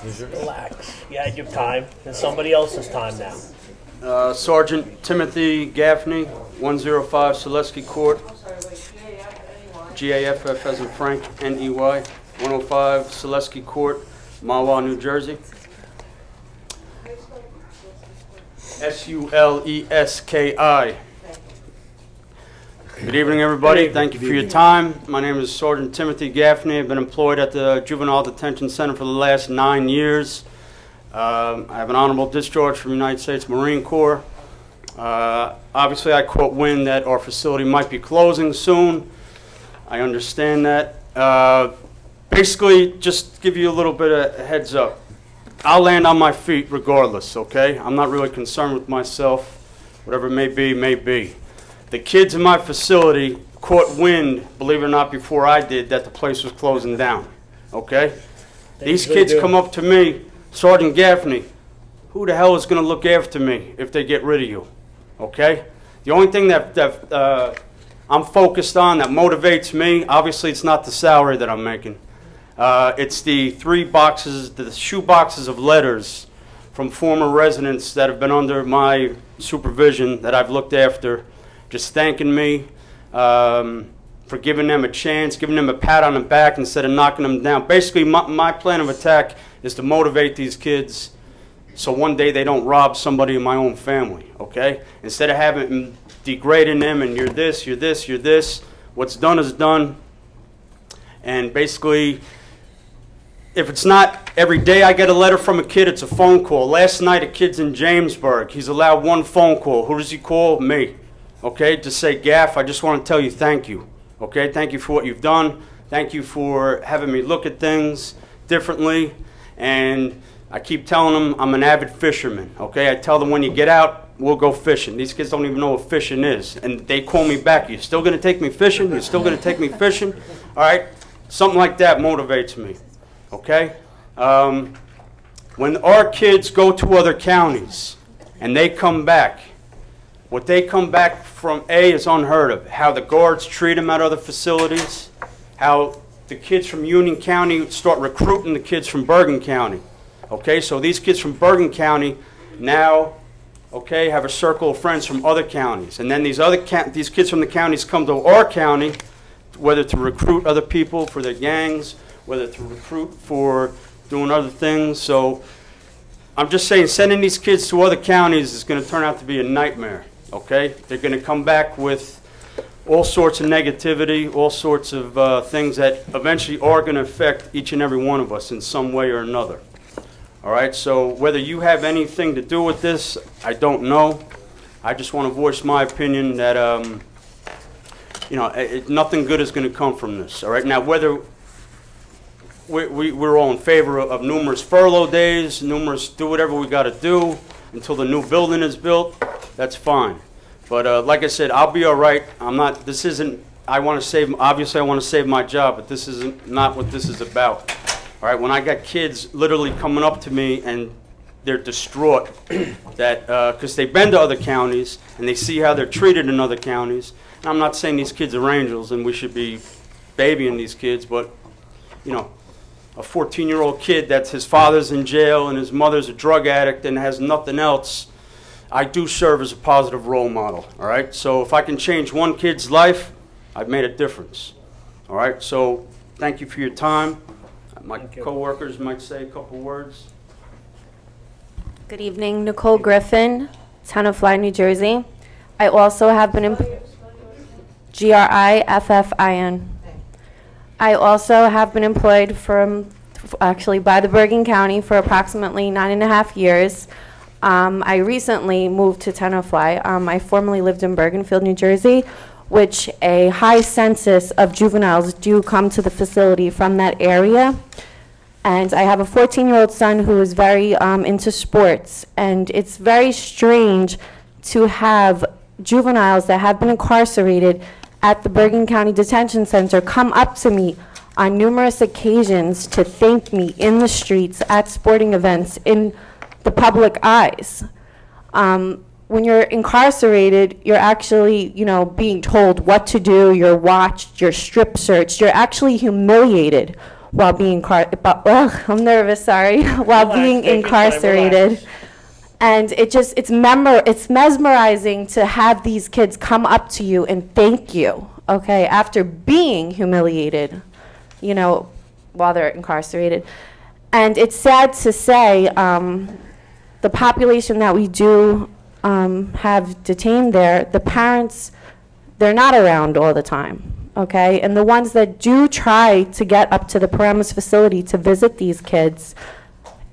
Relax. You had your time. It's somebody else's time now. Sergeant Timothy Gaffney, 105 Selesky Court, GAFF as in Frank, NEY, 105 Selesky Court, Mahwah, New Jersey. SULESKI. Good evening, everybody. Thank you for your time. My name is Sergeant Timothy Gaffney. I've been employed at the Juvenile Detention Center for the last 9 years. I have an honorable discharge from the United States Marine Corps. Obviously, I caught wind that our facility might be closing soon. I understand that. Basically, just to give you a little bit of a heads up, I'll land on my feet regardless, okay? I'm not really concerned with myself. Whatever it may be, may be. The kids in my facility caught wind, believe it or not, before I did, that the place was closing down, okay? These kids come up to me, Sergeant Gaffney, who the hell is going to look after me if they get rid of you, okay? The only thing that I'm focused on, that motivates me, obviously it's not the salary that I'm making. It's the 3 boxes, the shoe boxes of letters from former residents that have been under my supervision that I've looked after, just thanking me for giving them a chance, giving them a pat on the back instead of knocking them down. Basically, my plan of attack is to motivate these kids so one day they don't rob somebody in my own family, okay? Instead of degrading them and you're this, you're this, you're this, what's done is done. And basically, if it's not every day I get a letter from a kid, it's a phone call. Last night, a kid's in Jamesburg. He's allowed 1 phone call. Who does he call? Me. Okay, to say, Gaff, I just want to tell you thank you. Okay, thank you for what you've done. Thank you for having me look at things differently. And I keep telling them I'm an avid fisherman. Okay, I tell them when you get out, we'll go fishing. These kids don't even know what fishing is. And they call me back. You still going to take me fishing? You still going to take me fishing? All right, something like that motivates me. Okay? When our kids go to other counties and they come back, what they come back from is unheard of. How the guards treat them at other facilities, how the kids from Union County start recruiting the kids from Bergen County. Okay, so these kids from Bergen County now, okay, have a circle of friends from other counties. And then these kids from the counties come to our county, whether to recruit other people for their gangs, whether to recruit for doing other things. So I'm just saying, sending these kids to other counties is going to turn out to be a nightmare, okay? They're going to come back with all sorts of negativity, all sorts of things that eventually are going to affect each and every one of us in some way or another. All right, so whether you have anything to do with this, I don't know. I just want to voice my opinion that, you know, nothing good is going to come from this. All right, now whether we're all in favor of numerous furlough days, do whatever we got to do until the new building is built, that's fine. But like I said, I'll be all right. This isn't, obviously I want to save my job, but this isn't not what this is about. All right, when I got kids literally coming up to me and they're distraught that, because they've been to other counties and they see how they're treated in other counties. And I'm not saying these kids are angels and we should be babying these kids, but, you know, a 14-year-old kid that's his father's in jail and his mother's a drug addict and has nothing else, I do serve as a positive role model, all right? So if I can change one kid's life, I've made a difference, all right? So thank you for your time. My co-workers might say a couple words. Good evening, Nicole Griffin, Town of Fly, New Jersey. I also have been Griffin. I also have been employed by the Bergen County for approximately 9.5 years. I recently moved to Tenafly. I formerly lived in Bergenfield, New Jersey, which a high census of juveniles do come to the facility from that area. And I have a 14-year-old son who is very into sports. And it's very strange to have juveniles that have been incarcerated at the Bergen County Detention Center come up to me on numerous occasions to thank me in the streets, at sporting events, in the public eyes. When you're incarcerated, you're actually, you know, being told what to do, you're watched, you're strip searched, you're actually humiliated while being I'm nervous, sorry, while Relax, being take your time, incarcerated. relax. And it's mesmerizing to have these kids come up to you and thank you, okay, after being humiliated, you know, while they're incarcerated. And it's sad to say, the population that we do have detained there, the parents, they're not around all the time, okay? And the ones that do try to get up to the Paramus facility to visit these kids,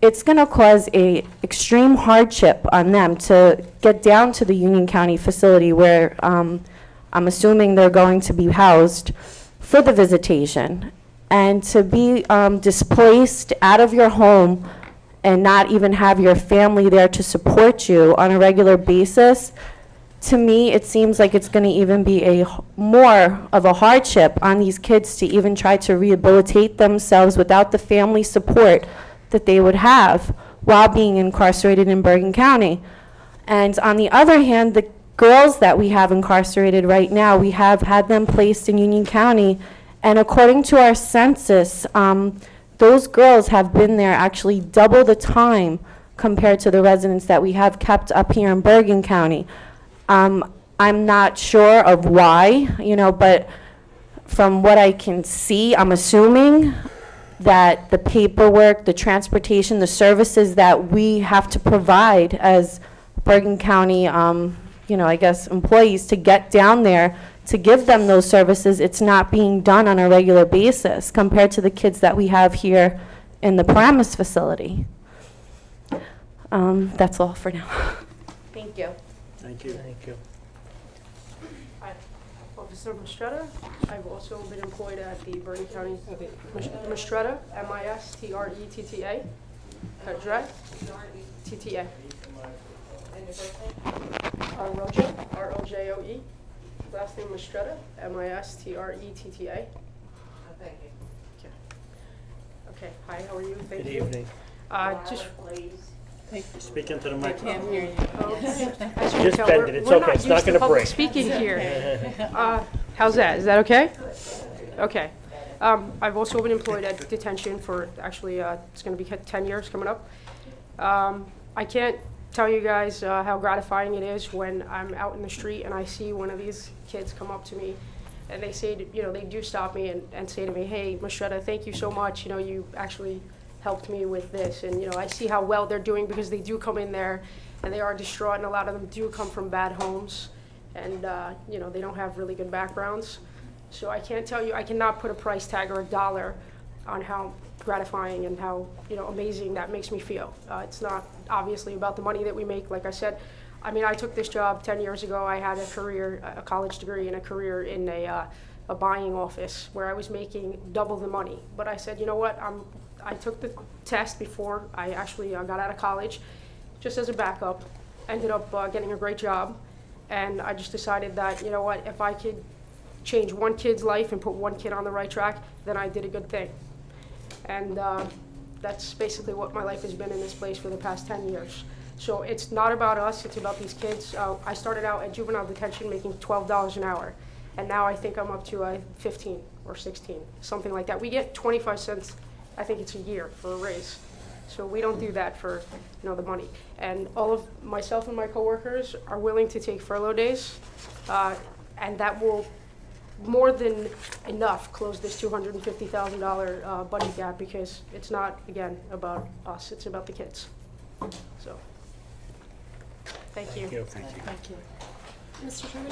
it's going to cause a extreme hardship on them to get down to the Union County facility where I'm assuming they're going to be housed for the visitation. And to be displaced out of your home and not even have your family there to support you on a regular basis, to me, it seems like it's going to even be more of a hardship on these kids to even try to rehabilitate themselves without the family support that they would have while being incarcerated in Bergen County. And on the other hand, the girls that we have incarcerated right now, we have had them placed in Union County, and according to our census, those girls have been there actually double the time compared to the residents that we have kept up here in Bergen County. I'm not sure of why, you know, but from what I can see, I'm assuming that the paperwork, the transportation, the services that we have to provide as Bergen County, you know, I guess employees to get down there to give them those services, it's not being done on a regular basis compared to the kids that we have here in the Paramus facility. That's all for now. Thank you. Thank you. Thank you. Hi, Officer Mistretta. I've also been employed at the Bergen County Mistretta, M-I-S-T-R-E-T-T-A. Address? T-T-A. Rojo, R-O-J-O-E. Last name Mistretta, M-I-S-T-R-E-T-T-A. Thank you. Okay, hi, how are you? Thank Good you. evening. Just Speak into the microphone. Can't hear you. as you Just can tell, bend we're- it. It's we're okay. not It's not used to gonna public break. speaking here. How's that? Is that okay? Okay. I've also been employed at Detention for actually, it's going to be 10 years coming up. I can't tell you guys how gratifying it is when I'm out in the street and I see one of these kids come up to me and they say, you know, they do stop me and say to me, hey, Mistretta, thank you so much. You know, you actually helped me with this. And, you know, I see how well they're doing because they do come in there and they are distraught, and a lot of them do come from bad homes, and, you know, they don't have really good backgrounds. So I can't tell you, I cannot put a price tag or a dollar on how gratifying and how, you know, amazing that makes me feel. It's not obviously about the money that we make. Like I said, I mean, I took this job 10 years ago. I had a career, a college degree, and a career in a buying office where I was making double the money. But I said, you know what, I took the test before I actually got out of college, just as a backup, ended up getting a great job, and I just decided that, you know what, if I could change one kid's life and put one kid on the right track, then I did a good thing. And that's basically what my life has been in this place for the past 10 years. So it's not about us, it's about these kids. I started out at Juvenile Detention making $12 an hour, and now I think I'm up to 15 or 16, something like that. We get 25 cents, I think it's a year, for a raise. So we don't do that for, you know, the money. And all of myself and my coworkers are willing to take furlough days, and that will more than enough close this $250,000 budget gap, because it's not, again, about us, it's about the kids. So, thank you. Thank you. Thank you. Mr. Chairman?